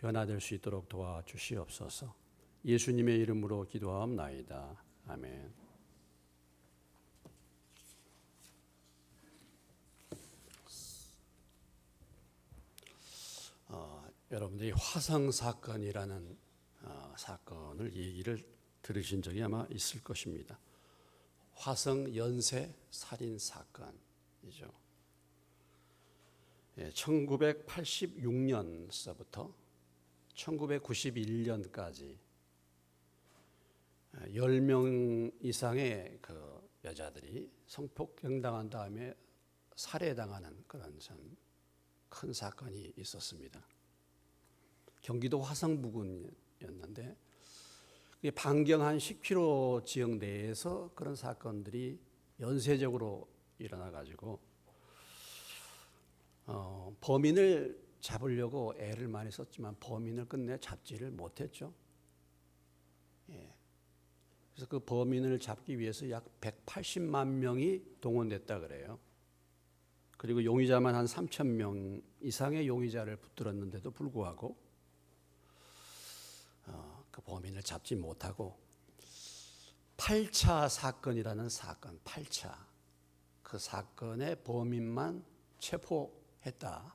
변화될 수 있도록 도와주시옵소서. 예수님의 이름으로 기도하옵나이다. 아멘. 여러분들이 화성 사건이라는 사건을 얘기를 들으신 적이 아마 있을 것입니다. 화성 연쇄 살인 사건이죠. 1986년서부터 1991년까지 10명 이상의 그 여자들이 성폭행당한 다음에 살해당하는 그런 참 큰 사건이 있었습니다. 경기도 화성 부근이었는데 반경 한 10km 지역 내에서 그런 사건들이 연쇄적으로 일어나 가지고 범인을 잡으려고 애를 많이 썼지만 범인을 끝내 잡지를 못했죠. 그래서 그 범인을 잡기 위해서 약 180만 명이 동원됐다 그래요. 그리고 용의자만 한 3,000명 이상의 용의자를 붙들었는데도 불구하고 그 범인을 잡지 못하고 8차 사건이라는 사건, 8차 그 사건의 범인만 체포했다.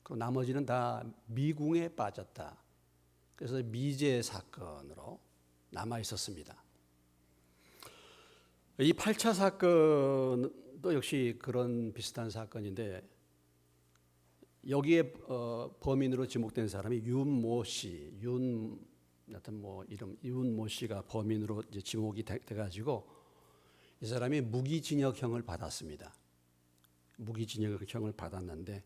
그리고 나머지는 다 미궁에 빠졌다. 그래서 미제 사건으로 남아 있었습니다. 이 8차 사건도 역시 그런 비슷한 사건인데 여기에 범인으로 지목된 사람이 윤모 씨, 윤모 씨가 범인으로 이제 지목이 돼가지고 이 사람이 무기징역형을 받았습니다. 무기징역형을 받았는데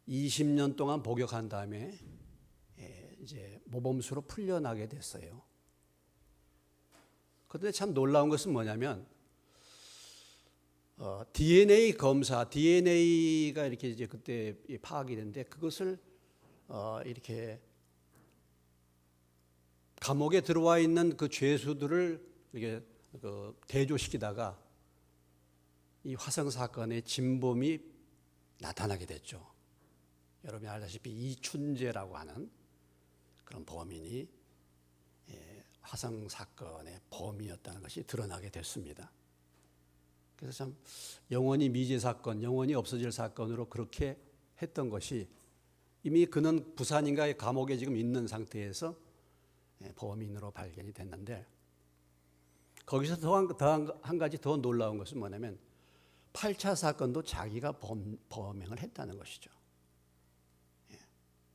20년 동안 복역한 다음에 이제 모범수로 풀려나게 됐어요. 그런데 참 놀라운 것은 뭐냐면 DNA 검사, DNA가 이렇게 이제 그때 파악이 됐는데 그것을 이렇게 감옥에 들어와 있는 그 죄수들을 이렇게 대조시키다가 이 화성 사건의 진범이 나타나게 됐죠. 여러분이 알다시피 이춘재라고 하는 그런 범인이 화성 사건의 범인이었다는 것이 드러나게 됐습니다. 그래서 참 영원히 미제 사건, 영원히 없어질 사건으로 그렇게 했던 것이 이미 그는 부산인가의 감옥에 지금 있는 상태에서 범인으로 발견이 됐는데 거기서 더 한 가지 더 놀라운 것은 뭐냐면 8차 사건도 자기가 범행을 했다는 것이죠.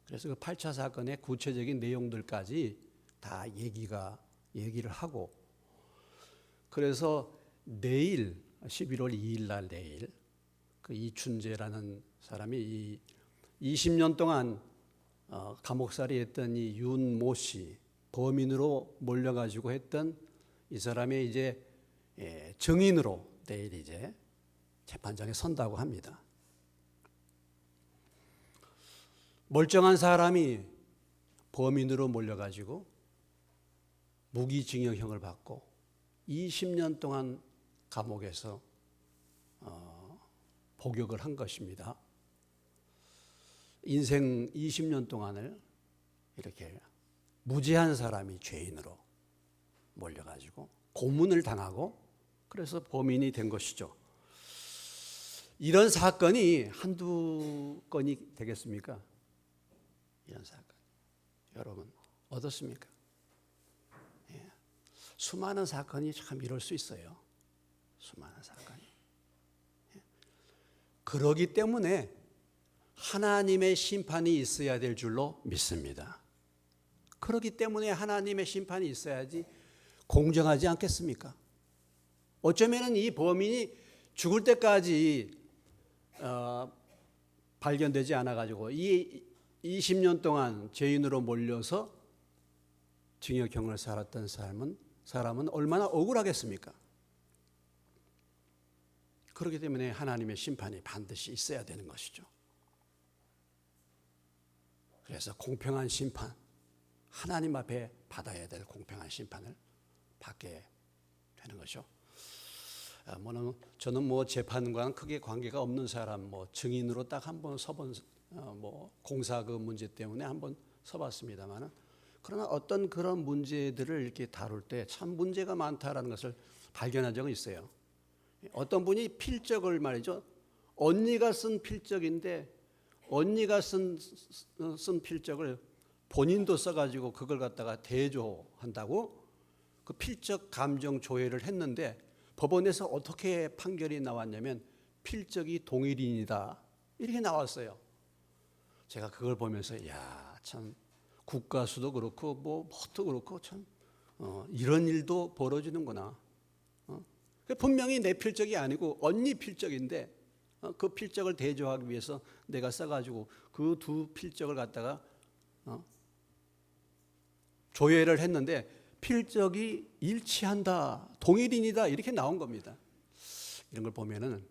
그래서 그 8차 사건의 구체적인 내용들까지 다 얘기를 하고 그래서 내일 11월 2일 날 내일 그 이춘재라는 사람이 이 20년 동안 감옥살이 했던 이 윤모 씨 범인으로 몰려가지고 했던 이 사람의 이제 증인으로 내일 이제 재판장에 선다고 합니다. 멀쩡한 사람이 범인으로 몰려가지고 무기징역형을 받고 20년 동안 감옥에서 복역을 한 것입니다. 인생 20년 동안을 이렇게 무죄한 사람이 죄인으로 몰려가지고 고문을 당하고 그래서 범인이 된 것이죠. 이런 사건이 한두 건이 되겠습니까? 이런 사건. 여러분 어떻습니까? 수많은 사건이 참 이럴 수 있어요. 수많은 사건이. 그러기 때문에 하나님의 심판이 있어야 될 줄로 믿습니다. 그렇기 때문에 하나님의 심판이 있어야지 공정하지 않겠습니까? 어쩌면 이 범인이 죽을 때까지 발견되지 않아가지고 이 20년 동안 죄인으로 몰려서 징역형을 살았던 사람은 얼마나 억울하겠습니까? 그렇기 때문에 하나님의 심판이 반드시 있어야 되는 것이죠. 그래서 공평한 심판, 하나님 앞에 받아야 될 공평한 심판을 받게 되는 것이죠. 저는 재판과는 크게 관계가 없는 사람, 증인으로 딱 한 번 서본 뭐 공사 그 문제 때문에 한번 써봤습니다만은, 그러나 어떤 그런 문제들을 이렇게 다룰 때 참 문제가 많다라는 것을 발견한 적은 있어요. 어떤 분이 필적을 말이죠. 언니가 쓴 필적인데 언니가 쓴 필적을 본인도 써가지고 그걸 갖다가 대조한다고 그 필적 감정 조회를 했는데 법원에서 어떻게 판결이 나왔냐면 필적이 동일인이다 이렇게 나왔어요. 제가 그걸 보면서 야, 참 국가수도 그렇고 뭐도 그렇고 참 이런 일도 벌어지는구나. 분명히 내 필적이 아니고 언니 필적인데 그 필적을 대조하기 위해서 내가 써가지고 그 두 필적을 갖다가 조회를 했는데 필적이 일치한다, 동일인이다 이렇게 나온 겁니다. 이런 걸 보면은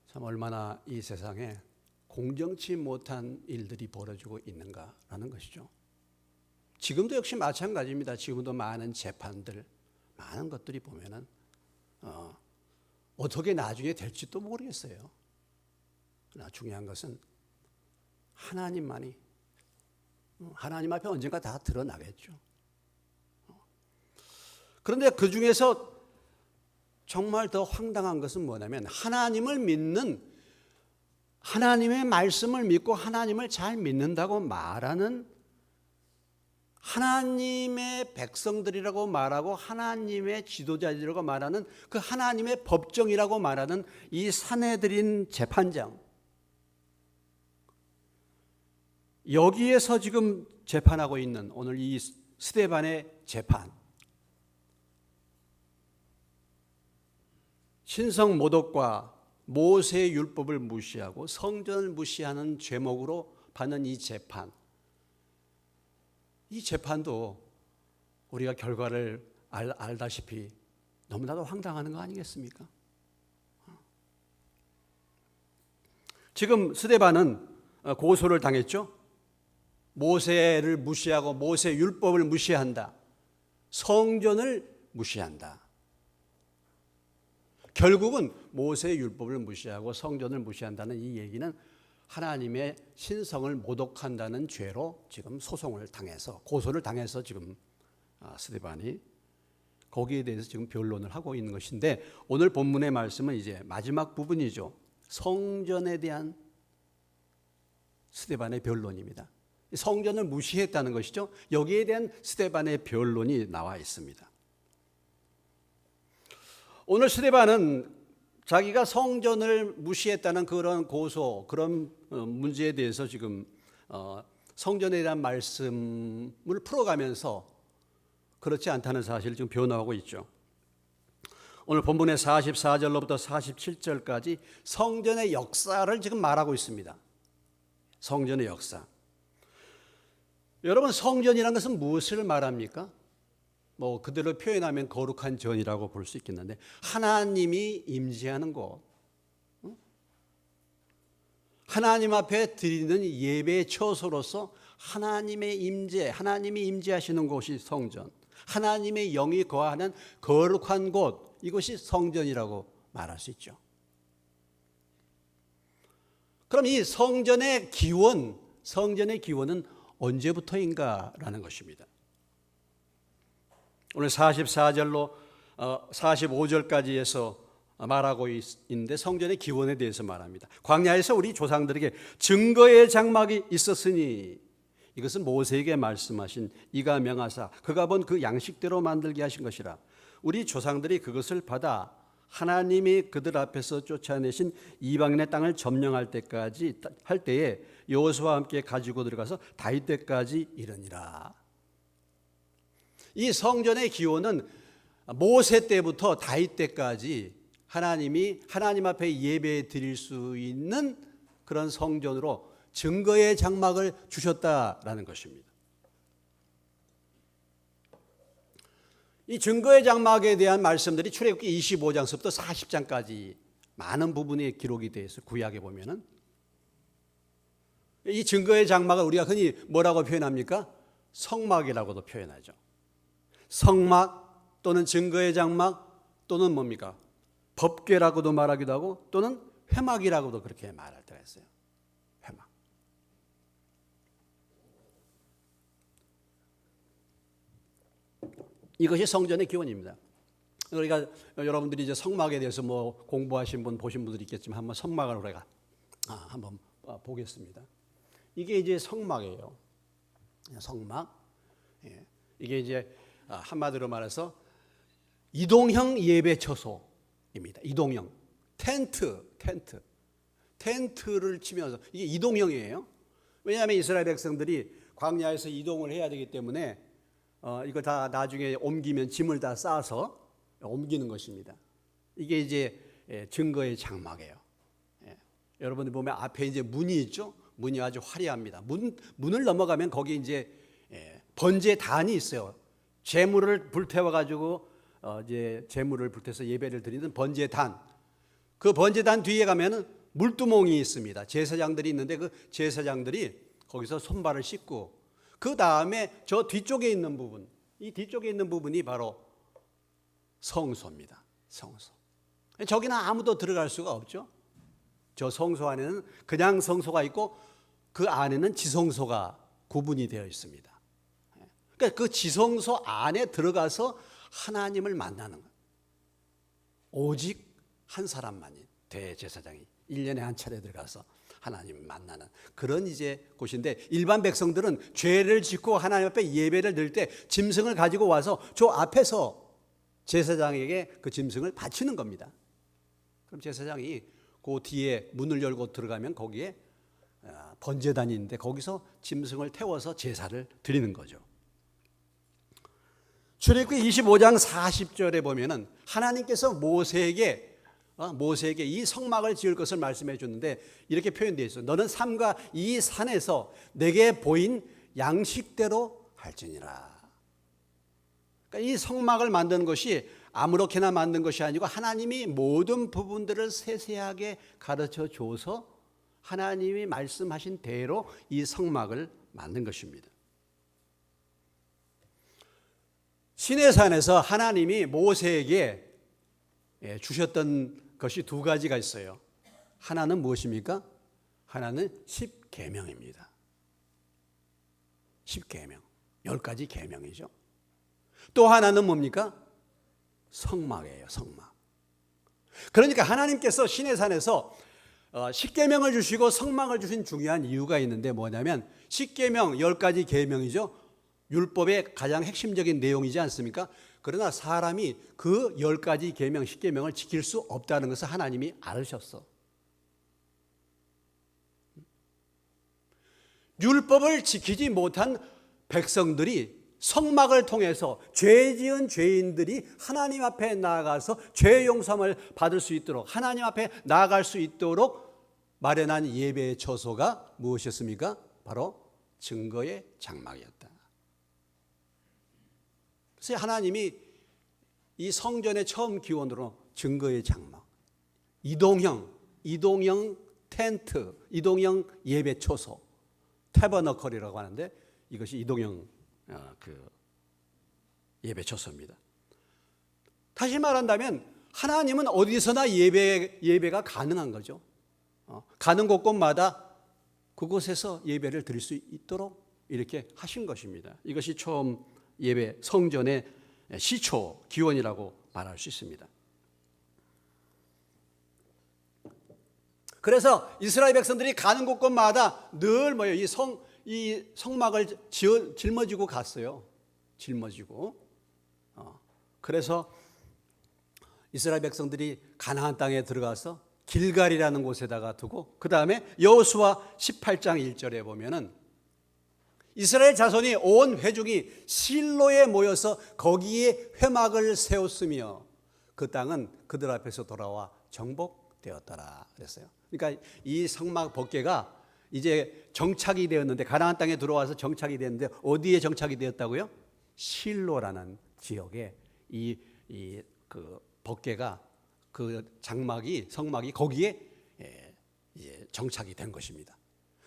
참 얼마나 이 세상에 공정치 못한 일들이 벌어지고 있는가라는 것이죠. 지금도 역시 마찬가지입니다. 지금도 많은 재판들, 많은 것들이 보면은 어떻게 나중에 될지도 모르겠어요. 그러나 중요한 것은 하나님만이, 하나님 앞에 언젠가 다 드러나겠죠. 그런데 그 중에서 정말 더 황당한 것은 뭐냐면 하나님을 믿는, 하나님의 말씀을 믿고 하나님을 잘 믿는다고 말하는 하나님의 백성들이라고 말하고 하나님의 지도자들이라고 말하는 그 하나님의 법정이라고 말하는 이 산헤드린 재판장, 여기에서 지금 재판하고 있는 오늘 이 스데반의 재판, 신성 모독과 모세의 율법을 무시하고 성전을 무시하는 죄목으로 받는 이 재판, 이 재판도 우리가 결과를 알다시피 너무나도 황당한 거 아니겠습니까? 지금 스데반은 고소를 당했죠. 모세를 무시하고 모세 율법을 무시한다. 성전을 무시한다. 결국은 모세의 율법을 무시하고 성전을 무시한다는 이 얘기는 하나님의 신성을 모독한다는 죄로 지금 소송을 당해서, 고소를 당해서 지금 스데반이 거기에 대해서 지금 변론을 하고 있는 것인데, 오늘 본문의 말씀은 이제 마지막 부분이죠. 성전에 대한 스데반의 변론입니다. 성전을 무시했다는 것이죠. 여기에 대한 스데반의 변론이 나와 있습니다. 오늘 스데반은 자기가 성전을 무시했다는 그런 고소, 그런 문제에 대해서 지금 성전에 대한 말씀을 풀어가면서 그렇지 않다는 사실을 지금 변호하고 있죠. 오늘 본문의 44절로부터 47절까지 성전의 역사를 지금 말하고 있습니다. 성전의 역사. 여러분, 성전이라는 것은 무엇을 말합니까? 뭐 그대로 표현하면 거룩한 전이라고 볼 수 있겠는데, 하나님이 임재하는 곳, 하나님 앞에 드리는 예배의 처소로서 하나님의 임재, 하나님이 임재하시는 곳이 성전, 하나님의 영이 거하는 거룩한 곳, 이것이 성전이라고 말할 수 있죠. 그럼 이 성전의 기원, 성전의 기원은 언제부터인가라는 것입니다. 오늘 44절로 45절까지 해서 말하고 있는데 성전의 기원에 대해서 말합니다. 광야에서 우리 조상들에게 증거의 장막이 있었으니, 이것은 모세에게 말씀하신 이가 명하사 그가 본 그 양식대로 만들게 하신 것이라. 우리 조상들이 그것을 받아 하나님이 그들 앞에서 쫓아내신 이방인의 땅을 점령할 때까지 할 때에 여호수아와 함께 가지고 들어가서 다윗 때까지 이르니라. 이 성전의 기원은 모세 때부터 다윗 때까지 하나님이 하나님 앞에 예배 드릴 수 있는 그런 성전으로 증거의 장막을 주셨다라는 것입니다. 이 증거의 장막에 대한 말씀들이 출애굽기 25장서부터 40장까지 많은 부분에 기록이 되어 있어요. 구약에 보면은 이 증거의 장막을 우리가 흔히 뭐라고 표현합니까? 성막이라고도 표현하죠. 성막 또는 증거의 장막 또는 뭡니까? 법궤라고도 말하기도 하고 또는 회막이라고도 그렇게 말할 때가 있어요. 이것이 성전의 기원입니다. 그러니까 여러분들이 이제 성막에 대해서 뭐 공부하신 분 보신 분들이 있겠지만 한번 성막을 우리가 한번 보겠습니다. 이게 이제 성막이에요. 성막. 이게 이제 한마디로 말해서 이동형 예배 처소입니다. 이동형 텐트를 치면서 이게 이동형이에요. 왜냐하면 이스라엘 백성들이 광야에서 이동을 해야 되기 때문에 이거 다 나중에 옮기면 짐을 다 싸서 옮기는 것입니다. 이게 이제 증거의 장막이에요. 여러분들 보면 앞에 이제 문이 있죠. 문이 아주 화려합니다. 문을 넘어가면 거기 이제 번제단이 있어요. 제물을 불태워 가지고 이제 제물을 불태서 예배를 드리는 번제단. 그 번제단 뒤에 가면은 물두멍이 있습니다. 제사장들이 있는데 그 제사장들이 거기서 손발을 씻고 그 다음에 저 뒤쪽에 있는 부분, 이 뒤쪽에 있는 부분이 바로 성소입니다. 성소. 저기는 아무도 들어갈 수가 없죠. 저 성소 안에는 그냥 성소가 있고 그 안에는 지성소가 구분이 되어 있습니다. 그러니까 그 지성소 안에 들어가서 하나님을 만나는 것. 오직 한 사람만이 대제사장이 1년에 한 차례 들어가서 하나님을 만나는 그런 이제 곳인데 일반 백성들은 죄를 짓고 하나님 앞에 예배를 드릴 때 짐승을 가지고 와서 저 앞에서 제사장에게 그 짐승을 바치는 겁니다. 그럼 제사장이 그 뒤에 문을 열고 들어가면 거기에 번제단이 있는데 거기서 짐승을 태워서 제사를 드리는 거죠. 출애굽기 25장 40절에 보면은 하나님께서 모세에게 이 성막을 지을 것을 말씀해 줬는데 이렇게 표현되어 있어요. 너는 삼가 이 산에서 내게 보인 양식대로 할지니라. 그러니까 이 성막을 만드는 것이 아무렇게나 만든 것이 아니고 하나님이 모든 부분들을 세세하게 가르쳐 줘서 하나님이 말씀하신 대로 이 성막을 만든 것입니다. 시내산에서 하나님이 모세에게 주셨던 것이 두 가지가 있어요. 하나는 무엇입니까? 하나는 10계명입니다. 10계명, 10가지 계명이죠. 또 하나는 뭡니까? 성막이에요. 성막. 그러니까 하나님께서 시내산에서 10계명을 주시고 성막을 주신 중요한 이유가 있는데 뭐냐면 10계명, 10가지 계명이죠. 율법의 가장 핵심적인 내용이지 않습니까? 그러나 사람이 그 10가지 계명, 10계명을 지킬 수 없다는 것을 하나님이 알으셨어. 율법을 지키지 못한 백성들이 성막을 통해서 죄 지은 죄인들이 하나님 앞에 나아가서 죄 용서함을 받을 수 있도록 하나님 앞에 나아갈 수 있도록 마련한 예배의 처소가 무엇이었습니까? 바로 증거의 장막이었다. 그래서 하나님이 이 성전의 처음 기원으로 증거의 장막, 이동형 텐트, 이동형 예배 처소, 태버너컬이라고 하는데 이것이 이동형 예배 처소입니다. 다시 말한다면 하나님은 어디서나 예배가 가능한 거죠. 가는 곳곳마다 그곳에서 예배를 드릴 수 있도록 이렇게 하신 것입니다. 이것이 처음 예배 성전의 시초 기원이라고 말할 수 있습니다. 그래서 이스라엘 백성들이 가는 곳곳마다 늘 이 성막을 짊어지고 갔어요. 짊어지고. 그래서 이스라엘 백성들이 가나안 땅에 들어가서 길갈이라는 곳에다가 두고 그 다음에 여호수아 18장 1절에 보면은 이스라엘 자손이 온 회중이 실로에 모여서 거기에 회막을 세웠으며 그 땅은 그들 앞에서 돌아와 정복되었더라 그랬어요. 그러니까 이 성막 법궤가 이제 정착이 되었는데 가나안 땅에 들어와서 정착이 되었는데 어디에 정착이 되었다고요? 실로라는 지역에 그 법궤가 그 성막이 거기에 정착이 된 것입니다.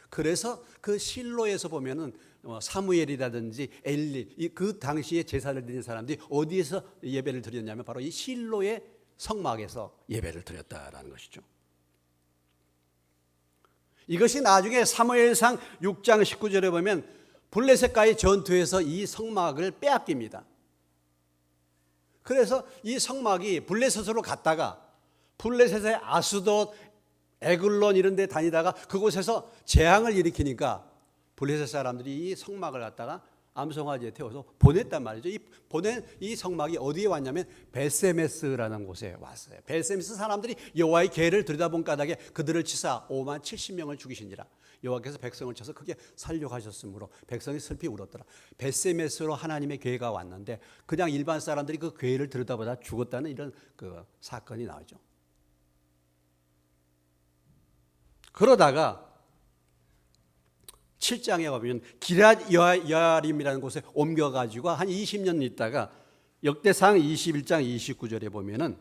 그래서 그 실로에서 보면은 사무엘이라든지 엘리 그 당시에 제사를 드리는 사람들이 어디에서 예배를 드렸냐면 바로 이 실로의 성막에서 예배를 드렸다라는 것이죠. 이것이 나중에 사무엘상 6장 19절에 보면 블레셋과의 전투에서 이 성막을 빼앗깁니다. 그래서 이 성막이 블레셋으로 갔다가 블레셋의 아스돗, 에글론 이런 데 다니다가 그곳에서 재앙을 일으키니까 블레셋 사람들이 이 성막을 갖다가 암송아지에 태워서 보냈단 말이죠. 보낸 이 성막이 어디에 왔냐면 벳세메스라는 곳에 왔어요. 벳세메스 사람들이 여호와의 계를 들여다본 까닭에 그들을 치사 5만 70명을 죽이시니라. 여호와께서 백성을 쳐서 크게 살려가셨으므로 백성이 슬피 울었더라. 벳세메스로 하나님의 계가 왔는데 그냥 일반 사람들이 그 계를 들여다보다 죽었다는 이런 그 사건이 나오죠. 그러다가 7장에 가보면 기럇 여아림이라는 곳에 옮겨가지고 한 20년 있다가 역대상 21장 29절에 보면은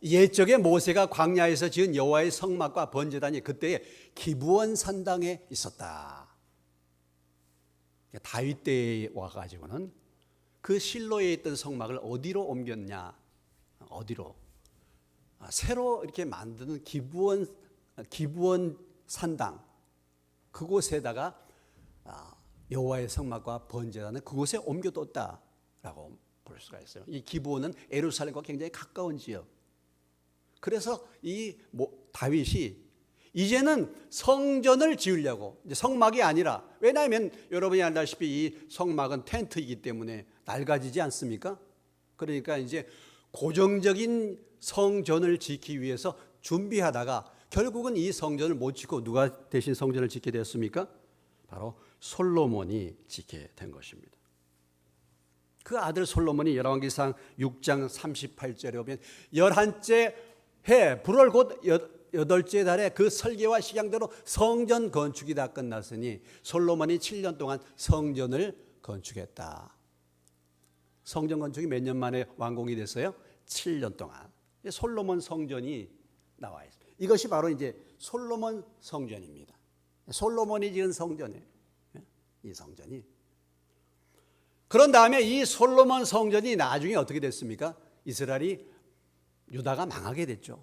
옛적에 모세가 광야에서 지은 여호와의 성막과 번제단이 그때에 기브온 산당에 있었다. 다윗 때에 와가지고는 그 실로에 있던 성막을 어디로 옮겼냐? 어디로? 새로 이렇게 만드는 기브온 산당 그곳에다가 여호와의 성막과 번제단을 그곳에 옮겨뒀다라고 볼 수가 있어요. 이 기브온은 예루살렘과 굉장히 가까운 지역. 그래서 이 다윗이 이제는 성전을 지으려고, 이제 성막이 아니라, 왜냐하면 여러분이 알다시피 이 성막은 텐트이기 때문에 낡아지지 않습니까? 그러니까 이제 고정적인 성전을 짓기 위해서 준비하다가 결국은 이 성전을 못 짓고 누가 대신 성전을 짓게 되었습니까? 바로 솔로몬이 짓게 된 것입니다. 그 아들 솔로몬이 열왕기상 6장 38절에 보면 11째 해 불월 곧 8째 달에 그 설계와 식양대로 성전 건축이 다 끝났으니 솔로몬이 7년 동안 성전을 건축했다. 성전 건축이 몇 년 만에 완공이 됐어요? 7년 동안. 솔로몬 성전이 나와 있습니다. 이것이 바로 이제 솔로몬 성전입니다. 솔로몬이 지은 성전이에요. 이 성전이. 그런 다음에 이 솔로몬 성전이 나중에 어떻게 됐습니까? 이스라엘이 유다가 망하게 됐죠.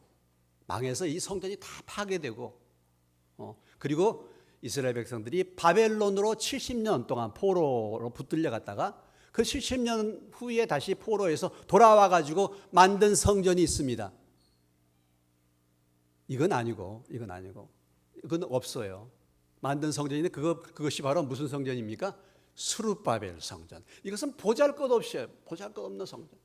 망해서 이 성전이 다 파괴되고, 그리고 이스라엘 백성들이 바벨론으로 70년 동안 포로로 붙들려 갔다가 그 70년 후에 다시 포로에서 돌아와 가지고 만든 성전이 있습니다. 이건 아니고 이건 없어요. 만든 성전인데 그것이 바로 무슨 성전입니까? 스룹바벨 성전. 이것은 보잘것없는 성전.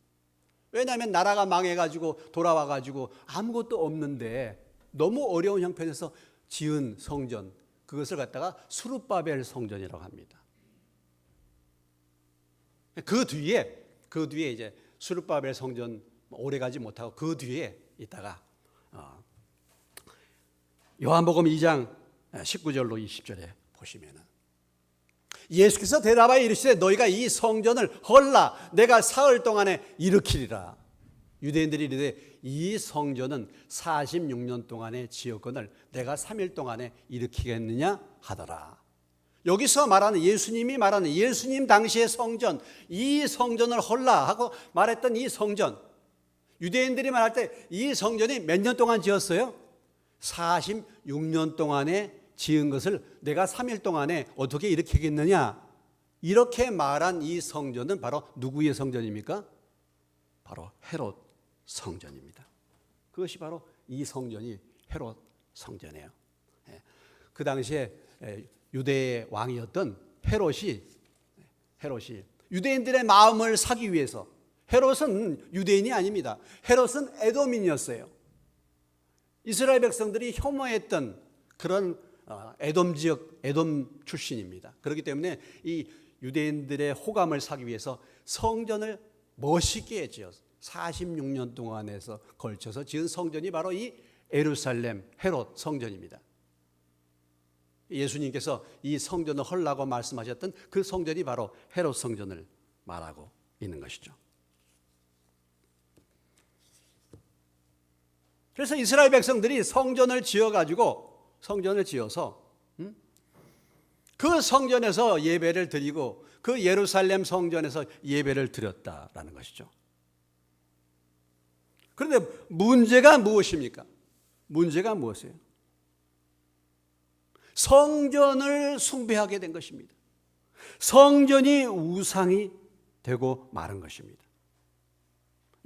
왜냐하면 나라가 망해가지고 돌아와가지고 아무것도 없는데 너무 어려운 형편에서 지은 성전, 그것을 갖다가 스룹바벨 성전이라고 합니다. 그 뒤에 이제 스룹바벨 성전 오래가지 못하고 그 뒤에 있다가 요한복음 2장 19절로 20절에 보시면은 예수께서 대답하여 이르시되 너희가 이 성전을 헐라 내가 사흘 동안에 일으키리라. 유대인들이 이르되 이 성전은 46년 동안의 지었건을 내가 3일 동안에 일으키겠느냐 하더라. 여기서 말하는 예수님이 말하는 예수님 당시의 성전, 이 성전을 헐라 하고 말했던 이 성전, 유대인들이 말할 때 이 성전이 몇 년 동안 지었어요? 46년 동안에 지은 것을 내가 3일 동안에 어떻게 일으키겠느냐, 이렇게 말한 이 성전은 바로 누구의 성전입니까? 바로 헤롯 성전입니다. 그것이 바로 이 성전이 헤롯 성전이에요. 그 당시에 유대의 왕이었던 헤롯이 유대인들의 마음을 사기 위해서, 헤롯은 유대인이 아닙니다. 헤롯은 에돔인이었어요. 이스라엘 백성들이 혐오했던 그런 에돔 지역, 에돔 출신입니다. 그렇기 때문에 이 유대인들의 호감을 사기 위해서 성전을 멋있게 지어서 46년 동안에서 걸쳐서 지은 성전이 바로 이 예루살렘 헤롯 성전입니다. 예수님께서 이 성전을 헐라고 말씀하셨던 그 성전이 바로 헤롯 성전을 말하고 있는 것이죠. 그래서 이스라엘 백성들이 성전을 지어서 그 성전에서 예배를 드리고 그 예루살렘 성전에서 예배를 드렸다라는 것이죠. 그런데 문제가 무엇입니까? 문제가 무엇이에요? 성전을 숭배하게 된 것입니다. 성전이 우상이 되고 마는 것입니다.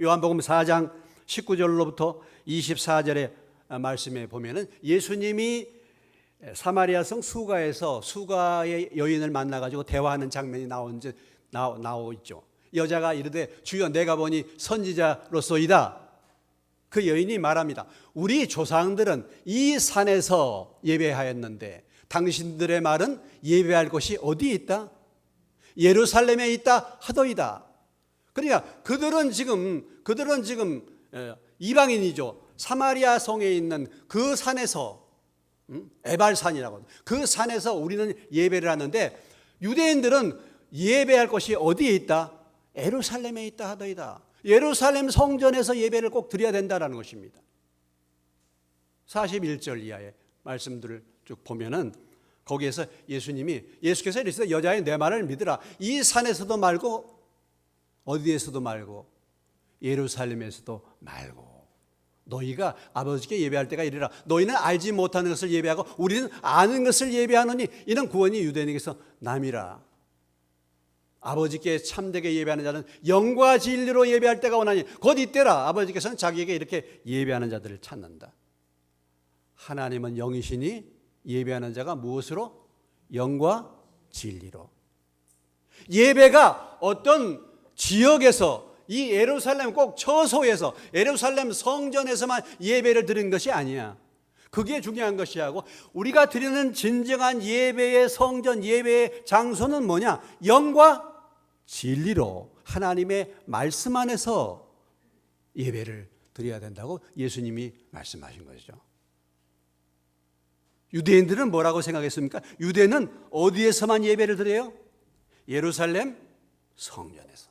요한복음 4장 19절로부터 24절의 말씀에 보면은 예수님이 사마리아 성 수가에서 수가의 여인을 만나가지고 대화하는 장면이 나오 있죠. 여자가 이르되 주여 내가 보니 선지자로소이다. 그 여인이 말합니다. 우리 조상들은 이 산에서 예배하였는데 당신들의 말은 예배할 곳이 어디에 있다? 예루살렘에 있다 하더이다. 그러니까 그들은 지금 이방인이죠. 사마리아 성에 있는 그 산에서 에발산이라고 그 산에서 우리는 예배를 하는데 유대인들은 예배할 곳이 어디에 있다? 예루살렘에 있다 하더이다. 예루살렘 성전에서 예배를 꼭 드려야 된다는 것입니다. 41절 이하의 말씀들을 쭉 보면은 거기에서 예수께서 이르시되 여자여 내 말을 믿으라. 이 산에서도 말고 어디에서도 말고 예루살렘에서도 말고 너희가 아버지께 예배할 때가 이르라. 너희는 알지 못하는 것을 예배하고 우리는 아는 것을 예배하노니 이는 구원이 유대인에게서 남이라. 아버지께 참되게 예배하는 자는 영과 진리로 예배할 때가 오나니 곧 이때라. 아버지께서는 자기에게 이렇게 예배하는 자들을 찾는다. 하나님은 영이시니 예배하는 자가 무엇으로? 영과 진리로. 예배가 어떤 지역에서 이 예루살렘 꼭 처소에서 예루살렘 성전에서만 예배를 드리는 것이 아니야. 그게 중요한 것이 하고 우리가 드리는 진정한 예배의 성전, 예배의 장소는 뭐냐? 영과 진리로 하나님의 말씀 안에서 예배를 드려야 된다고 예수님이 말씀하신 것이죠. 유대인들은 뭐라고 생각했습니까? 유대는 어디에서만 예배를 드려요? 예루살렘 성전에서.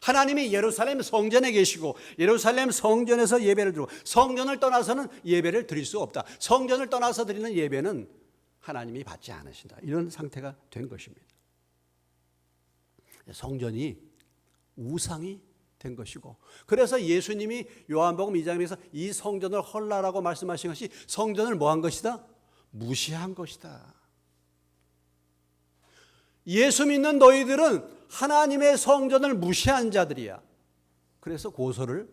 하나님이 예루살렘 성전에 계시고 예루살렘 성전에서 예배를 드리고 성전을 떠나서는 예배를 드릴 수 없다. 성전을 떠나서 드리는 예배는 하나님이 받지 않으신다. 이런 상태가 된 것입니다. 성전이 우상이 된 것이고 그래서 예수님이 요한복음 2장에서 이 성전을 헐라라고 말씀하신 것이 성전을 뭐한 것이다? 무시한 것이다. 예수 믿는 너희들은 하나님의 성전을 무시한 자들이야. 그래서 고소를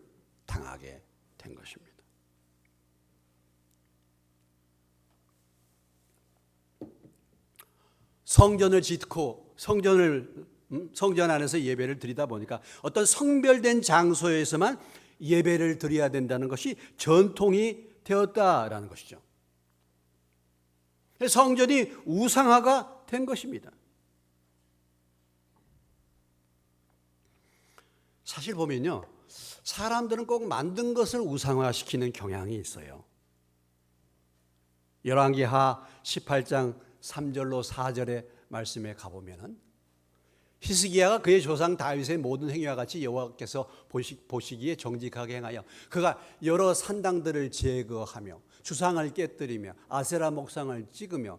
당하게 된 것입니다. 성전을 짓고 성전 안에서 예배를 드리다 보니까 어떤 성별된 장소에서만 예배를 드려야 된다는 것이 전통이 되었다라는 것이죠. 성전이 우상화가 된 것입니다. 사실 보면요, 사람들은 꼭 만든 것을 우상화시키는 경향이 있어요. 열왕기하 18장 3절로 4절의 말씀에 가보면은 히스기야가 그의 조상 다윗의 모든 행위와 같이 여호와께서 보시기에 정직하게 행하여 그가 여러 산당들을 제거하며 주상을 깨뜨리며 아세라 목상을 찍으며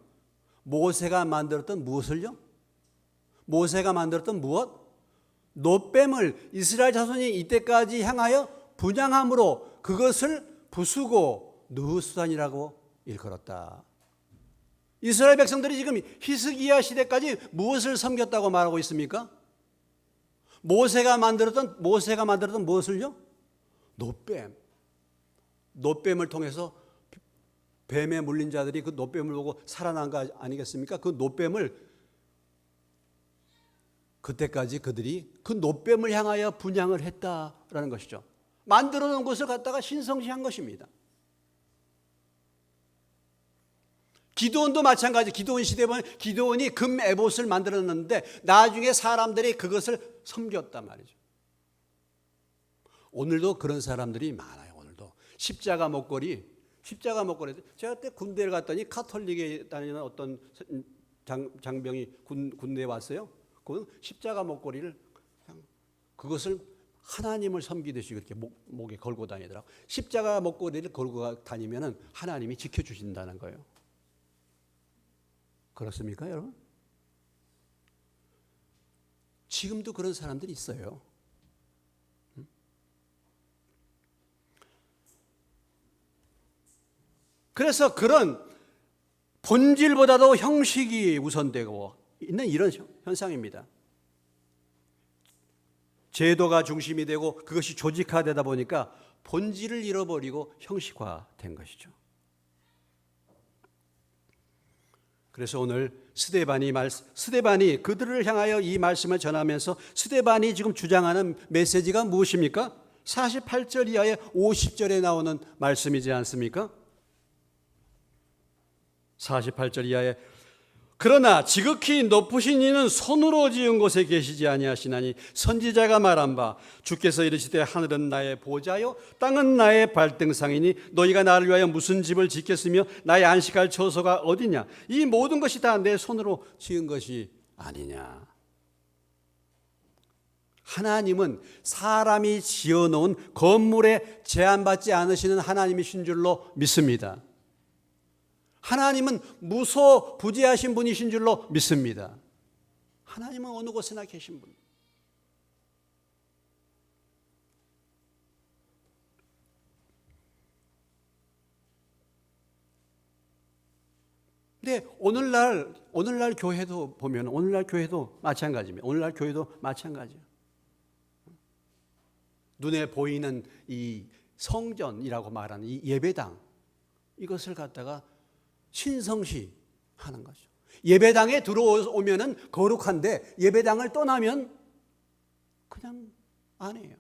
모세가 만들었던 무엇을요? 모세가 만들었던 무엇? 놋뱀을 이스라엘 자손이 이때까지 향하여 분향함으로 그것을 부수고 느흐수단이라고 일컬었다. 이스라엘 백성들이 지금 히스기야 시대까지 무엇을 섬겼다고 말하고 있습니까? 모세가 만들었던 무엇을요? 놋뱀. 놋뱀을 통해서 뱀에 물린 자들이 그 놋뱀을 보고 살아난 거 아니겠습니까? 그 놋뱀을 그때까지 그들이 그 놋뱀을 향하여 분향을 했다라는 것이죠. 만들어 놓은 것을 갖다가 신성시한 것입니다. 기드온도 마찬가지. 기드온 시대에 보면 기드온이 금 에봇을 만들었는데 나중에 사람들이 그것을 섬겼단 말이죠. 오늘도 그런 사람들이 많아요. 오늘도 십자가 목걸이 제가 그때 군대를 갔더니 카톨릭에 다니는 어떤 장병이 군대에 왔어요. 그건 십자가 목걸이를 그것을 하나님을 섬기듯이 그렇게 목에 걸고 다니더라고요. 십자가 목걸이를 걸고 다니면은 하나님이 지켜주신다는 거예요. 그렇습니까, 여러분? 지금도 그런 사람들이 있어요. 그래서 그런 본질보다도 형식이 우선되고 있는 이런 현상입니다. 제도가 중심이 되고 그것이 조직화되다 보니까 본질을 잃어버리고 형식화된 것이죠. 그래서 오늘 스데반이 그들을 향하여 이 말씀을 전하면서 스데반이 지금 주장하는 메시지가 무엇입니까? 48절 이하의 50절에 나오는 말씀이지 않습니까? 48절 이하에 그러나 지극히 높으신 이는 손으로 지은 곳에 계시지 아니하시나니 선지자가 말한 바 주께서 이르시되 하늘은 나의 보좌요 땅은 나의 발등상이니 너희가 나를 위하여 무슨 집을 짓겠으며 나의 안식할 처소가 어디냐 이 모든 것이 다 내 손으로 지은 것이 아니냐. 하나님은 사람이 지어놓은 건물에 제한받지 않으시는 하나님이신 줄로 믿습니다. 하나님은 무소부지하신 분이신 줄로 믿습니다. 하나님은 어느 곳에나 계신 분. 근데 오늘날 교회도 보면 오늘날 교회도 마찬가지입니다. 오늘날 교회도 마찬가지예요. 눈에 보이는 이 성전이라고 말하는 이 예배당 이것을 갖다가 신성시 하는 거죠. 예배당에 들어오면은 거룩한데 예배당을 떠나면 그냥 안 해요.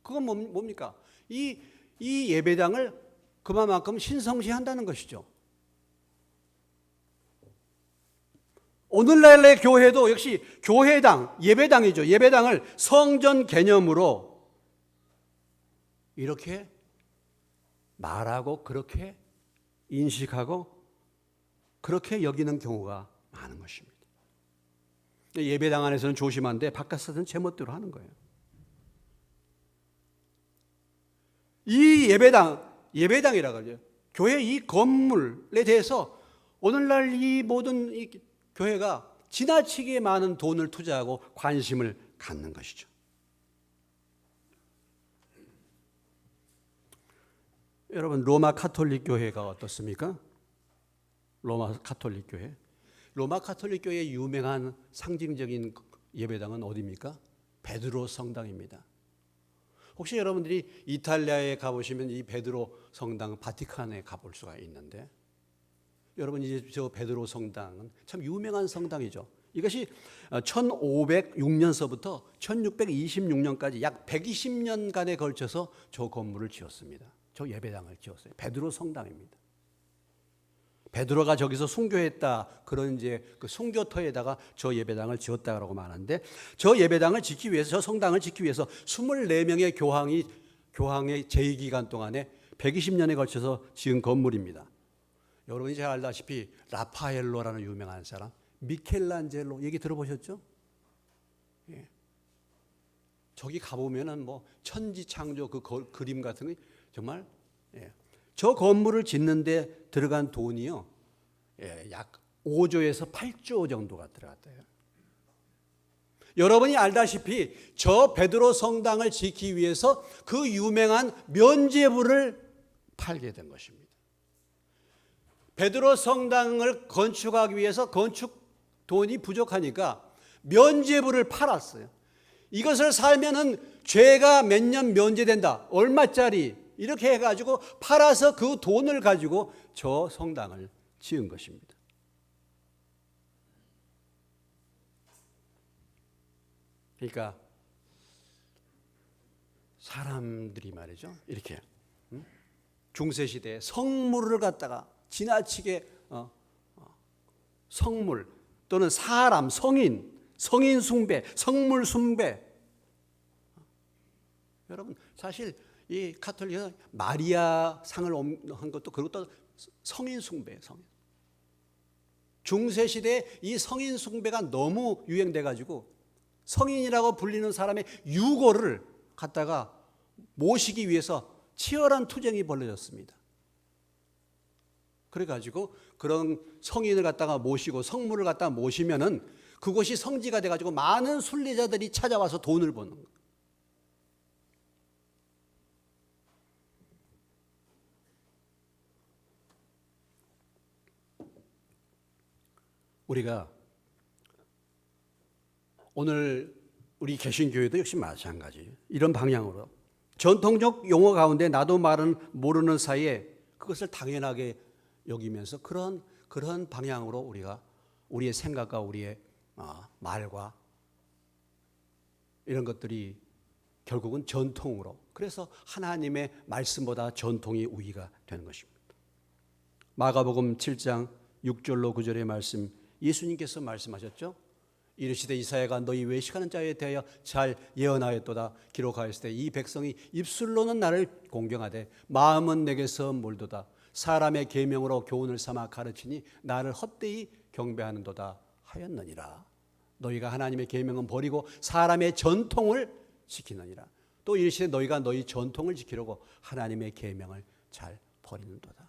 그건 뭡니까? 이 예배당을 그만큼 신성시 한다는 것이죠. 오늘날의 교회도 역시 교회당, 예배당이죠. 예배당을 성전 개념으로 이렇게 말하고 그렇게 인식하고 그렇게 여기는 경우가 많은 것입니다. 예배당 안에서는 조심한데 바깥에서는 제멋대로 하는 거예요. 이 예배당이라고 하죠. 교회 이 건물에 대해서 오늘날 이 모든 이 교회가 지나치게 많은 돈을 투자하고 관심을 갖는 것이죠. 여러분 로마 가톨릭 교회가 어떻습니까? 로마 가톨릭 교회. 로마 가톨릭 교회의 유명한 상징적인 예배당은 어디입니까? 베드로 성당입니다. 혹시 여러분들이 이탈리아에 가보시면 이 베드로 성당 바티칸에 가볼 수가 있는데 여러분 이제 저 베드로 성당은 참 유명한 성당이죠. 이것이 1506년서부터 1626년까지 약 120년간에 걸쳐서 저 건물을 지었습니다. 저 예배당을 지었어요. 베드로 성당입니다. 베드로가 저기서 순교했다. 그런 이제 그 순교터에다가 저 예배당을 지었다라고 말하는데 저 예배당을 짓기 위해서 저 성당을 짓기 위해서 24명의 교황의 재위 기간 동안에 120년에 걸쳐서 지은 건물입니다. 여러분이 잘 알다시피 라파엘로라는 유명한 사람, 미켈란젤로 얘기 들어보셨죠? 예. 저기 가보면은 뭐 천지창조 그 그림 같은 거 정말 예. 저 건물을 짓는데 들어간 돈이요, 예, 약 5조에서 8조 정도가 들어갔대요. 여러분이 알다시피 저 베드로 성당을 짓기 위해서 그 유명한 면죄부를 팔게 된 것입니다. 베드로 성당을 건축하기 위해서 건축 돈이 부족하니까 면죄부를 팔았어요. 이것을 살면은 죄가 몇 년 면제된다. 얼마짜리 이렇게 해가지고 팔아서 그 돈을 가지고 저 성당을 지은 것입니다. 그러니까 사람들이 말이죠. 이렇게 중세시대에 성물을 갖다가 지나치게 성물 또는 사람, 성인 숭배, 성물 숭배. 여러분 사실 이 가톨릭은 마리아 상을 한 것도 그것도 성인 숭배예요. 성인. 중세 시대에 이 성인 숭배가 너무 유행돼 가지고 성인이라고 불리는 사람의 유고를 갖다가 모시기 위해서 치열한 투쟁이 벌어졌습니다. 그래 가지고 그런 성인을 갖다가 모시고 성물을 갖다가 모시면은 그것이 성지가 돼 가지고 많은 순례자들이 찾아와서 돈을 버는 거예요. 우리가 오늘 우리 개신교회도 역시 마찬가지. 이런 방향으로 전통적 용어 가운데 나도 말은 모르는 사이에 그것을 당연하게 여기면서 그런 방향으로 우리가 우리의 생각과 우리의 말과 이런 것들이 결국은 전통으로, 그래서 하나님의 말씀보다 전통이 우위가 되는 것입니다. 마가복음 7장 6절로 9절의 말씀, 예수님께서 말씀하셨죠. 이르시되 이사야가 너희 외식하는 자에 대하여 잘 예언하였도다. 기록하였을 때 이 백성이 입술로는 나를 공경하되 마음은 내게서 멀도다. 사람의 계명으로 교훈을 삼아 가르치니 나를 헛되이 경배하는도다 하였느니라. 너희가 하나님의 계명은 버리고 사람의 전통을 지키느니라. 또 이르시되 너희가 너희 전통을 지키려고 하나님의 계명을 잘 버리는도다.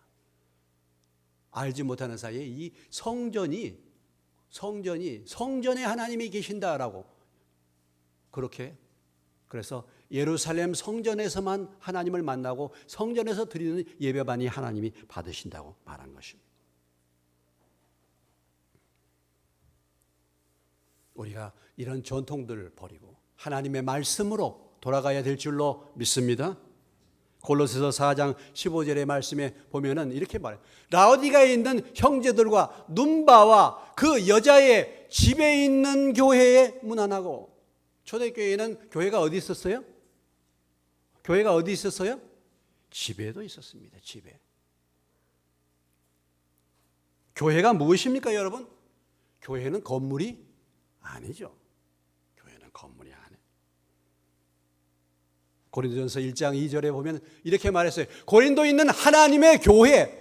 알지 못하는 사이에 이 성전에 하나님이 계신다라고 그렇게, 그래서 예루살렘 성전에서만 하나님을 만나고 성전에서 드리는 예배만이 하나님이 받으신다고 말한 것입니다. 우리가 이런 전통들을 버리고 하나님의 말씀으로 돌아가야 될 줄로 믿습니다. 골로새서 4장 15절의 말씀에 보면은 이렇게 말해요. 라오디가에 있는 형제들과 눈바와 그 여자의 집에 있는 교회에 문안하고. 초대교회는 교회가 어디 있었어요? 교회가 어디 있었어요? 집에도 있었습니다. 집에. 교회가 무엇입니까, 여러분? 교회는 건물이 아니죠. 교회는 건물이 아니에요. 고린도전서 1장 2절에 보면 이렇게 말했어요. 고린도에 있는 하나님의 교회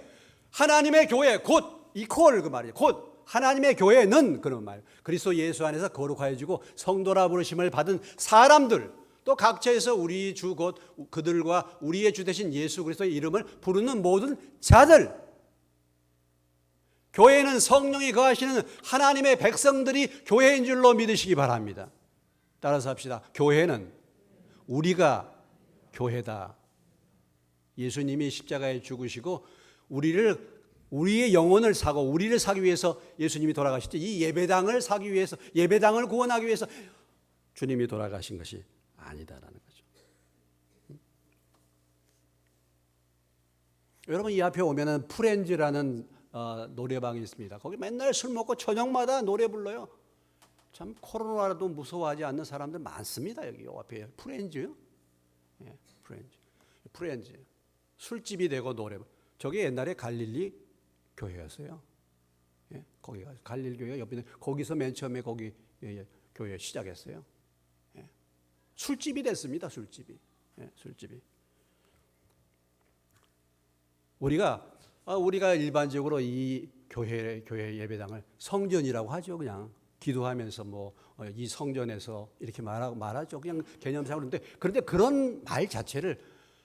곧 이퀄 그 말이에요. 곧 하나님의 교회는 그런 말. 그리스도 예수 안에서 거룩하여지고 성도라 부르심을 받은 사람들, 또 각처에서 우리 주 곧 그들과 우리의 주 되신 예수 그리스도의 이름을 부르는 모든 자들. 교회는 성령이 거하시는 하나님의 백성들이 교회인 줄로 믿으시기 바랍니다. 따라서 합시다. 교회는 우리가 교회다. 예수님이 십자가에 죽으시고 우리의 영혼을 사고 우리를 사기 위해서 예수님이 돌아가셨죠. 이 예배당을 사기 위해서, 예배당을 구원하기 위해서 주님이 돌아가신 것이 아니다라는 거죠. 여러분, 이 앞에 오면은 프렌즈라는 노래방이 있습니다. 거기 맨날 술 먹고 저녁마다 노래 불러요. 참 코로나라도 무서워하지 않는 사람들 많습니다. 여기 앞에 프렌즈요. 예, 프렌즈. 술집이 되고 노래. 저게 옛날에 갈릴리 교회였어요. 예, 거기가 갈릴리 교회 옆에 있는, 거기서 맨 처음에 거기 교회 시작했어요. 예, 술집이 됐습니다. 술집이. 우리가 일반적으로 이 교회 예배당을 성전이라고 하죠. 그냥 기도하면서 이 성전에서 이렇게 말하죠. 그냥 개념상으로. 그런데 그런 말 자체를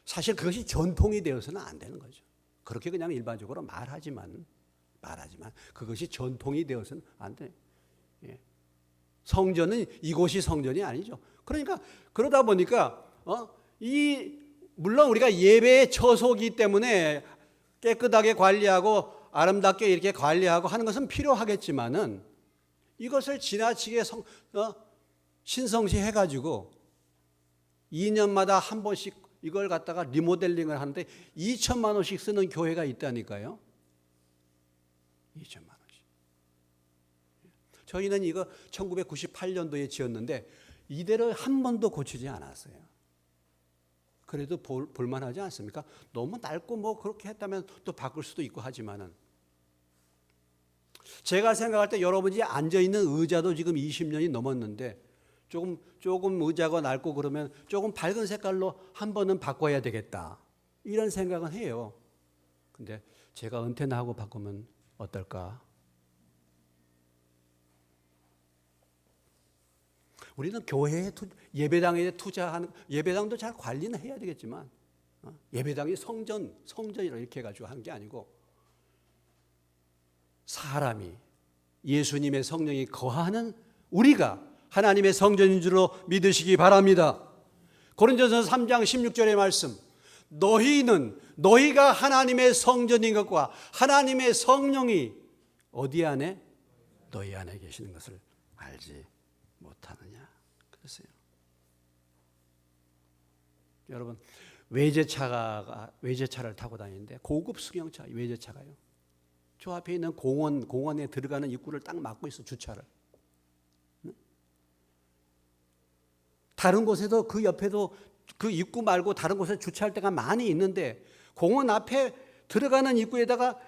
사실 그것이 전통이 되어서는 안 되는 거죠. 그렇게 그냥 일반적으로 말하지만 그것이 전통이 되어서는 안 돼. 예. 성전은 이곳이 성전이 아니죠. 그러다 보니까 물론 우리가 예배의 처소이기 때문에 깨끗하게 관리하고 아름답게 이렇게 관리하고 하는 것은 필요하겠지만은 이것을 지나치게 신성시 해가지고 2년마다 한 번씩 이걸 갖다가 리모델링을 하는데 2천만 원씩 쓰는 교회가 있다니까요. 2천만 원씩. 저희는 이거 1998년도에 지었는데 이대로 한 번도 고치지 않았어요. 그래도 볼만하지 않습니까? 너무 낡고 그렇게 했다면 또 바꿀 수도 있고 하지만은, 제가 생각할 때 여러분이 앉아있는 의자도 지금 20년이 넘었는데 조금 의자가 낡고 그러면 조금 밝은 색깔로 한 번은 바꿔야 되겠다, 이런 생각은 해요. 근데 제가 은퇴나 하고 바꾸면 어떨까? 우리는 교회에 예배당에 투자하는, 예배당도 잘 관리는 해야 되겠지만 예배당이 성전이라 이렇게 해가지고 하는 게 아니고 사람이 예수님의 성령이 거하는 우리가 하나님의 성전인 줄로 믿으시기 바랍니다. 고린도전서 3장 16절의 말씀, 너희가 하나님의 성전인 것과 하나님의 성령이 어디 안에? 너희 안에 계시는 것을 알지 못하느냐 그랬어요. 여러분, 외제차를 타고 다니는데 고급 승용차 외제차가요. 저 앞에 있는 공원에 들어가는 입구를 딱 막고 있어, 주차를. 다른 곳에도 그 옆에도 그 입구 말고 다른 곳에 주차할 데가 많이 있는데 공원 앞에 들어가는 입구에다가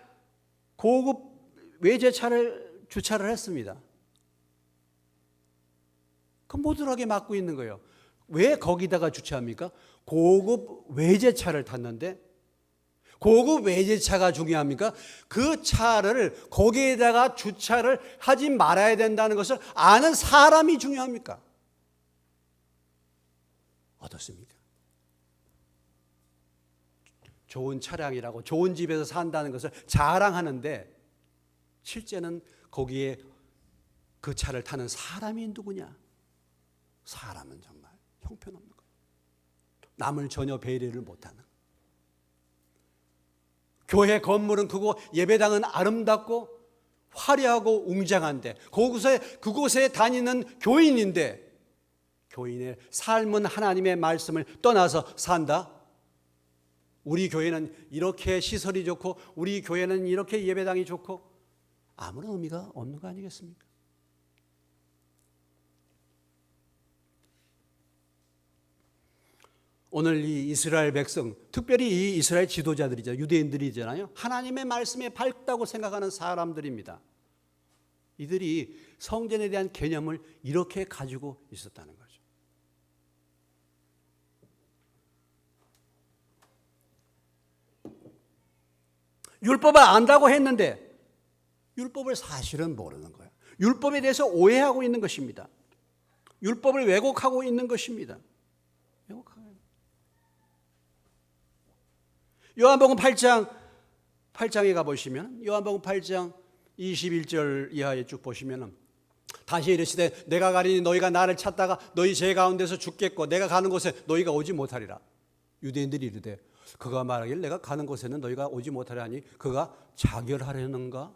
고급 외제차를 주차를 했습니다. 그 못 들어가게 막고 있는 거예요. 왜 거기다가 주차합니까? 고급 외제차를 탔는데 고급 외제차가 중요합니까? 그 차를 거기에다가 주차를 하지 말아야 된다는 것을 아는 사람이 중요합니까? 어떻습니까? 좋은 차량이라고 좋은 집에서 산다는 것을 자랑하는데 실제는 거기에 그 차를 타는 사람이 누구냐? 사람은 정말 형편없는 거예요. 남을 전혀 배려를 못하는. 교회 건물은 크고 예배당은 아름답고 화려하고 웅장한데 그곳에 다니는 교인인데 교인의 삶은 하나님의 말씀을 떠나서 산다? 우리 교회는 이렇게 시설이 좋고 우리 교회는 이렇게 예배당이 좋고 아무런 의미가 없는 거 아니겠습니까? 오늘 이 이스라엘 백성, 특별히 이 이스라엘 지도자들이죠. 유대인들이잖아요. 하나님의 말씀에 밝다고 생각하는 사람들입니다. 이들이 성전에 대한 개념을 이렇게 가지고 있었다는 거죠. 율법을 안다고 했는데 율법을 사실은 모르는 거예요. 율법에 대해서 오해하고 있는 것입니다. 율법을 왜곡하고 있는 것입니다. 요한복음 8장에 가보시면 요한복음 8장 21절 이하에 쭉 보시면 다시 이르시되 내가 가리니 너희가 나를 찾다가 너희 죄 가운데서 죽겠고 내가 가는 곳에 너희가 오지 못하리라. 유대인들이 이르되 그가 말하길 내가 가는 곳에는 너희가 오지 못하리라 하니 그가 자결하려는가?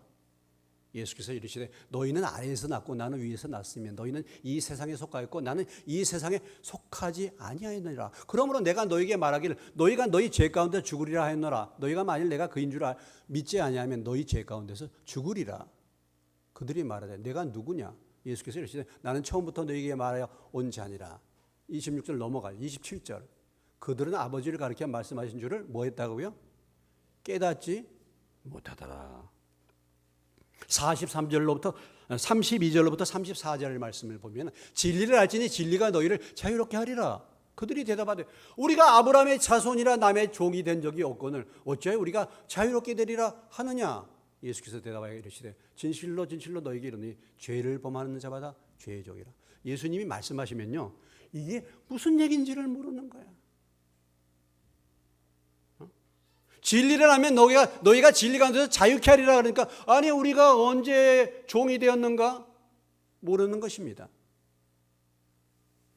예수께서 이르시되 너희는 아래에서 났고 나는 위에서 났으면 너희는 이 세상에 속하였고 나는 이 세상에 속하지 아니하였느니라. 그러므로 내가 너희에게 말하기를 너희가 너희 죄 가운데 죽으리라 하였노라. 너희가 만일 내가 그인 줄 믿지 아니하면 너희 죄 가운데서 죽으리라. 그들이 말하되 내가 누구냐? 예수께서 이르시되 나는 처음부터 너희에게 말하여 온 자니라. 26절 넘어가요. 27절 그들은 아버지를 가리켜 말씀하신 줄을 뭐 했다고요? 깨닫지 못하더라. 43절로부터 32절로부터 34절 말씀을 보면 진리를 알지니 진리가 너희를 자유롭게 하리라. 그들이 대답하되 우리가 아브라함의 자손이라 남의 종이 된 적이 없거늘 어찌하여 우리가 자유롭게 되리라 하느냐? 예수께서 대답하여 이르시되 진실로 진실로 너희에게 이르노니 죄를 범하는 자마다 죄의 종이라. 예수님이 말씀하시면요 이게 무슨 얘기인지를 모르는 거야. 진리를 하면 너희가 진리 가운데서 자유케 하리라 그러니까 아니 우리가 언제 종이 되었는가? 모르는 것입니다.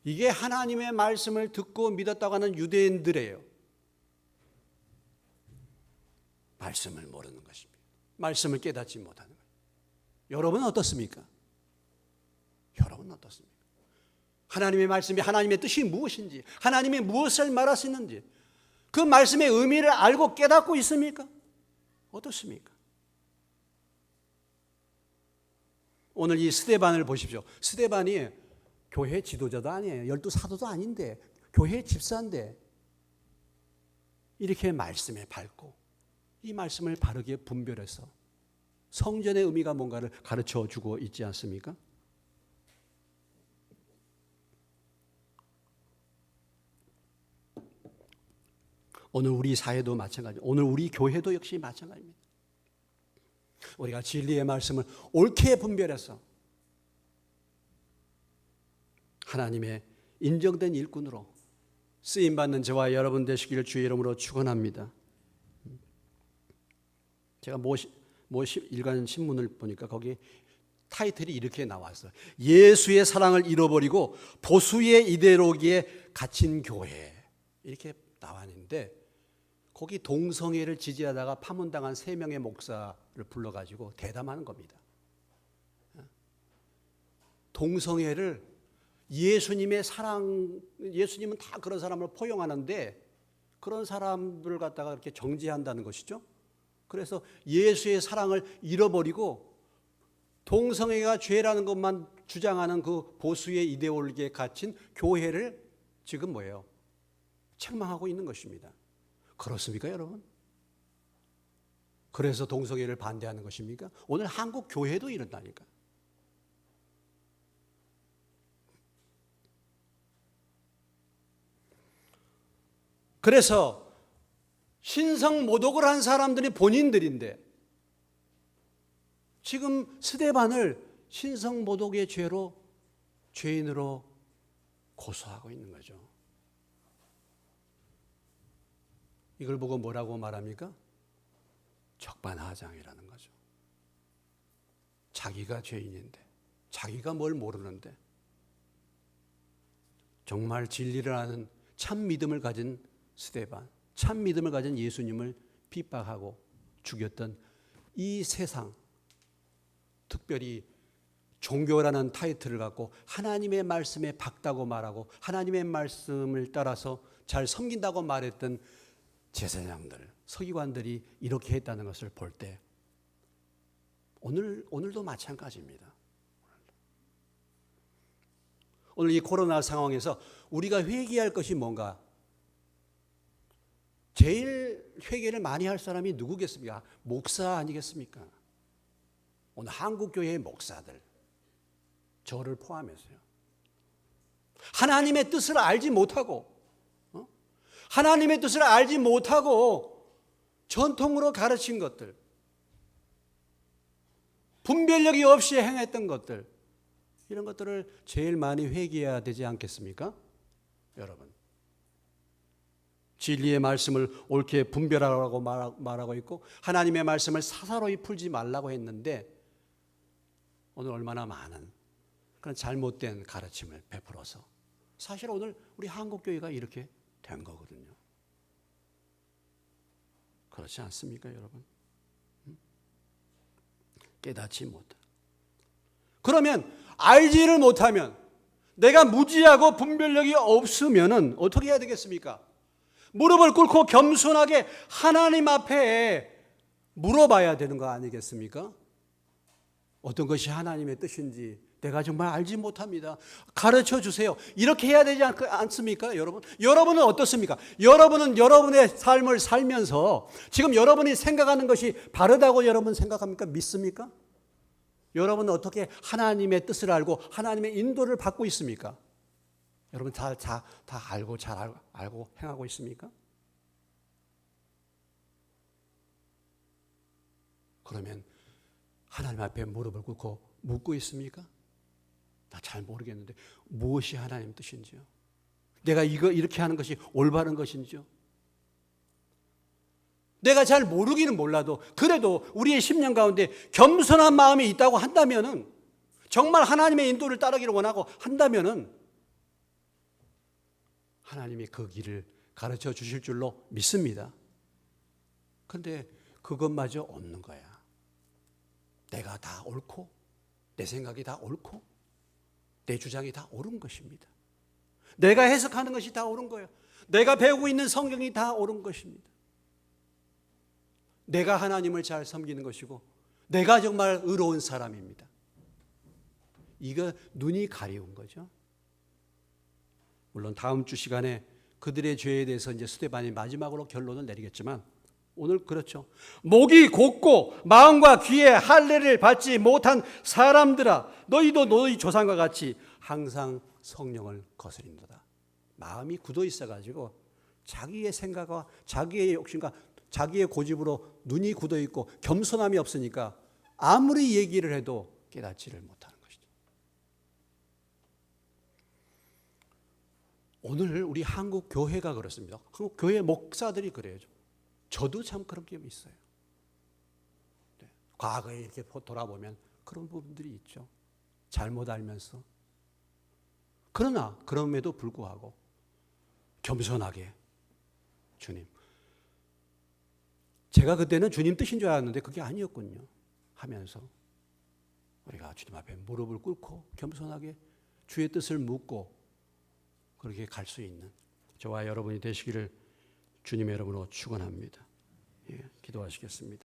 이게 하나님의 말씀을 듣고 믿었다고 하는 유대인들이에요. 말씀을 모르는 것입니다. 말씀을 깨닫지 못하는 거예요. 여러분은 어떻습니까? 여러분은 어떻습니까? 하나님의 말씀이 하나님의 뜻이 무엇인지 하나님이 무엇을 말하시는지 그 말씀의 의미를 알고 깨닫고 있습니까? 어떻습니까? 오늘 이 스데반을 보십시오. 스데반이 교회 지도자도 아니에요. 12 사도도 아닌데 교회 집사인데 이렇게 말씀에 밝고 이 말씀을 바르게 분별해서 성전의 의미가 뭔가를 가르쳐 주고 있지 않습니까? 오늘 우리 사회도 마찬가지입니다. 오늘 우리 교회도 역시 마찬가지입니다. 우리가 진리의 말씀을 옳게 분별해서 하나님의 인정된 일꾼으로 쓰임받는 저와 여러분 되시기를 주의 이름으로 축원합니다. 제가 일간 신문을 보니까 거기 타이틀이 이렇게 나왔어요. 예수의 사랑을 잃어버리고 보수의 이데올로기에 갇힌 교회 이렇게 나왔는데 거기 동성애를 지지하다가 파문당한 3명의 목사를 불러가지고 대담하는 겁니다. 동성애를 예수님의 사랑, 예수님은 다 그런 사람을 포용하는데 그런 사람들을 갖다가 이렇게 정죄한다는 것이죠. 그래서 예수의 사랑을 잃어버리고 동성애가 죄라는 것만 주장하는 그 보수의 이데올기에 갇힌 교회를 지금 뭐예요? 책망하고 있는 것입니다. 그렇습니까, 여러분? 그래서 동성애를 반대하는 것입니까? 오늘 한국 교회도 이런다니까. 그래서 신성 모독을 한 사람들이 본인들인데 지금 스데반을 신성 모독의 죄로 죄인으로 고소하고 있는 거죠. 이걸 보고 뭐라고 말합니까? 적반하장이라는 거죠. 자기가 죄인인데, 자기가 뭘 모르는데, 정말 진리를 아는 참 믿음을 가진 스데반, 참 믿음을 가진 예수님을 핍박하고 죽였던 이 세상, 특별히 종교라는 타이틀을 갖고 하나님의 말씀에 박다고 말하고 하나님의 말씀을 따라서 잘 섬긴다고 말했던 제사장들, 서기관들이 이렇게 했다는 것을 볼 때 오늘도 마찬가지입니다. 오늘 이 코로나 상황에서 우리가 회개할 것이 뭔가? 제일 회개를 많이 할 사람이 누구겠습니까? 목사 아니겠습니까? 오늘 한국교회의 목사들, 저를 포함해서요. 하나님의 뜻을 알지 못하고 하나님의 뜻을 알지 못하고 전통으로 가르친 것들, 분별력이 없이 행했던 것들, 이런 것들을 제일 많이 회개해야 되지 않겠습니까? 여러분, 진리의 말씀을 옳게 분별하라고 말하고 있고 하나님의 말씀을 사사로이 풀지 말라고 했는데 오늘 얼마나 많은 그런 잘못된 가르침을 베풀어서 사실 오늘 우리 한국교회가 이렇게 된 거거든요. 그렇지 않습니까, 여러분? 깨닫지 못하. 그러면 알지를 못하면, 내가 무지하고 분별력이 없으면은 어떻게 해야 되겠습니까? 무릎을 꿇고 겸손하게 하나님 앞에 물어봐야 되는 거 아니겠습니까? 어떤 것이 하나님의 뜻인지 내가 정말 알지 못합니다. 가르쳐 주세요. 이렇게 해야 되지 않습니까, 여러분? 여러분은 어떻습니까? 여러분은 여러분의 삶을 살면서 지금 여러분이 생각하는 것이 바르다고 여러분 생각합니까? 믿습니까? 여러분은 어떻게 하나님의 뜻을 알고 하나님의 인도를 받고 있습니까? 여러분 다 알고 잘 알고 행하고 있습니까? 그러면 하나님 앞에 무릎을 꿇고 묻고 있습니까? 나 잘 모르겠는데 무엇이 하나님 뜻인지요? 내가 이렇게 하는 것이 올바른 것인지요? 내가 잘 모르기는 몰라도 그래도 우리의 심령 가운데 겸손한 마음이 있다고 한다면은, 정말 하나님의 인도를 따르기를 원하고 한다면은 하나님이 그 길을 가르쳐 주실 줄로 믿습니다. 그런데 그것마저 없는 거야. 내가 다 옳고 내 생각이 다 옳고 내 주장이 다 옳은 것입니다. 내가 해석하는 것이 다 옳은 거예요. 내가 배우고 있는 성경이 다 옳은 것입니다. 내가 하나님을 잘 섬기는 것이고 내가 정말 의로운 사람입니다. 이거 눈이 가려운 거죠. 물론 다음 주 시간에 그들의 죄에 대해서 이제 스데반이 마지막으로 결론을 내리겠지만 오늘 그렇죠. 목이 곧고 마음과 귀에 할례를 받지 못한 사람들아, 너희도 너희 조상과 같이 항상 성령을 거스린도다. 마음이 굳어 있어가지고 자기의 생각과 자기의 욕심과 자기의 고집으로 눈이 굳어 있고 겸손함이 없으니까 아무리 얘기를 해도 깨닫지를 못하는 것이죠. 오늘 우리 한국 교회가 그렇습니다. 한국 교회 목사들이 그래요. 저도 참 그런 게 있어요. 네. 과거에 이렇게 돌아보면 그런 부분들이 있죠. 잘못 알면서. 그러나 그럼에도 불구하고 겸손하게 주님, 제가 그때는 주님 뜻인 줄 알았는데 그게 아니었군요 하면서 우리가 주님 앞에 무릎을 꿇고 겸손하게 주의 뜻을 묻고 그렇게 갈 수 있는 저와 여러분이 되시기를 주님의 이름으로 축원합니다. 예, 기도하시겠습니다.